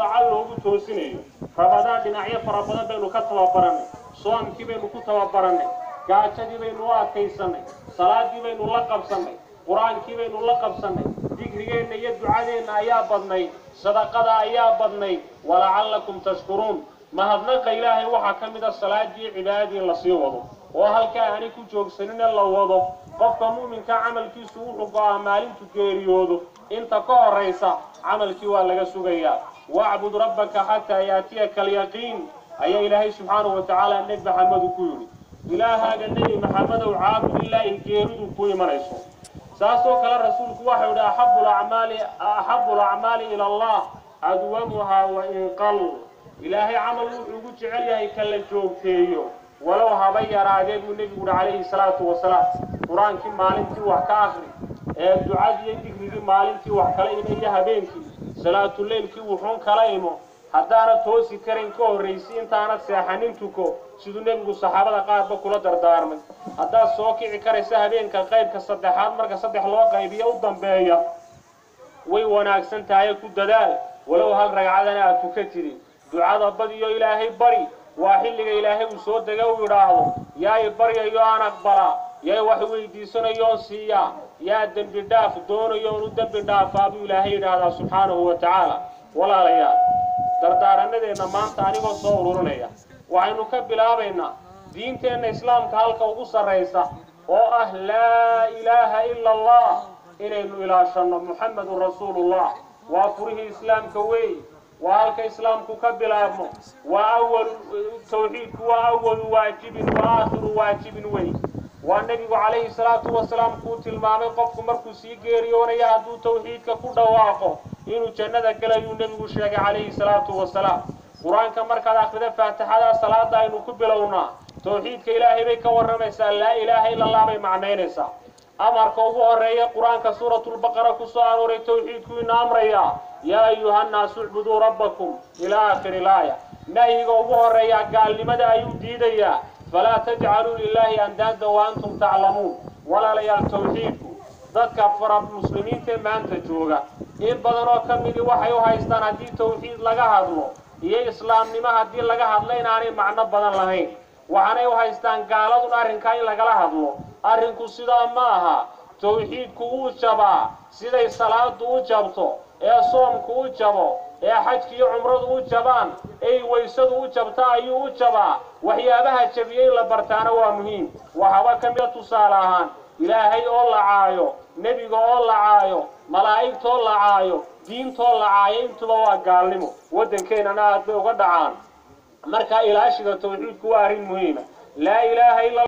wacal loogu toosinayo rabadaan dhinacyo fara badan baynu ka tababaranay soomkii baynu ku tababaranay gaajadii baynu u adkaysanay salaadii baynu la qabsanay quraankii baynu la qabsanay dikrigeena iyo ducadeena ayaa badnay sadaqada ayaa badnay wala'allakum tashkuruun mahadnaqa ilaahay waxa kamida salaadii cibaadadii la sii wado oo halka aan ku joogsanin la wado qofka muuminka amalkiisu wuxuu go'aamintu geeriyoodo inta ka horeysa amalkii waa laga sugayaa wa'bud rabbaka hatta yaatiyaka al-yaqiin aya ilaahay subhanahu wa ta'ala nabi maxamed ku yiri ilaahaga nabi maxamed oo caabud ilaahi geeridu ku imanayso saasoo kala rasuulku waxa uu dhahay ahabul a'mali ila allah adwamuha wa in qal ilaahay amal wuxuu ugu jecel yahay kala joogteeyo walaw haba yaraadee buu nabigu alayhi salaatu wasalaam quraanki maalintii wax ka akhri ee ducadii dikrigi maalintii wax kala inay habeenkii salaatu leelkii wuxuu kala imo haddaana toosi karin ka horreysay intaana seexanin tuko sidoo nabigu saxaabada qaarba kula dardaarmay hadda soo kici karaysa habeenka qaybka saddexaad marka saddex loo qaybiyo u dambeeya way wanaagsan tahay ku dadaal walaw hal ragcadana aad tukatid ducada badiyo ilaahay bari waa xilliga ilaahay uu soo daga u yiraahdo yaay bariyo aan aqbala yaay wax weydiisanayo siiya yaa dambi dhaaf doonayo inuu dambi dhaafo ilaahay yiraahdo subhanahu wa ta'ala walaalayaal dardaaranadeenna maanta anigoo soo ururinaya waxaynu ka bilaabaynaa diinteena islaamka halka ugu sareysa oo ah laa ilaaha illa allah inaynu ilaashano muhammadur rasuulullah waa furihi islaamka weey وهالك إسلامك كبلامه وأول توحيد وأول واجب وآخر واجب وي والنبي عليه الصلاة والسلام قلت المامي قفك مركزي قيريون يهدو توحيدك كل واقع إنه جنة كلا ينبي الشيخ عليه الصلاة والسلام قرآن كمركز آخر فاتحة صلاة إنه كبلونا توحيدك إلهي بك ورميسا لا إله إلا الله بمعنينسا أمرك أبوه الرئي قرآن كسورة البقرة كسوان وري توحيدك إن أمريا يا أيها الناس اعبدوا ربكم إلى آخر الآية نهي أبوه الرئي قال لماذا يديديا فلا تجعلوا لله أندادا وأنتم تعلمون ولا ليال توحيدكم ذاتك فرب المسلمين تما أنت جوغا إن بدنوا كمدي وحيوها يستان هدي توحيد لغا هدلو إيه إسلام نما هدي لغا هدلين آني معنى بدن لهين وحانيو هايستان قالدون أرنكاين لغا هدلو أرنكو سيدا ماها توحيدكو وجبا سيدا الصلاة وجبتو إيه صومكو وجبو إيه حجكي عمرض وجبان إيه ويسد وجبتا أيو وجبا وحيابها جبيين لبرتانا ومهين وحوا كمية صالحان إلهي الله عايو نبي الله عايو ملائكة الله عايو دين الله عايو انتوا وقالمو ودن كينا ناد بيو قدعان مركا إلاشي توحيدكو أرين مهينة لا إله إلا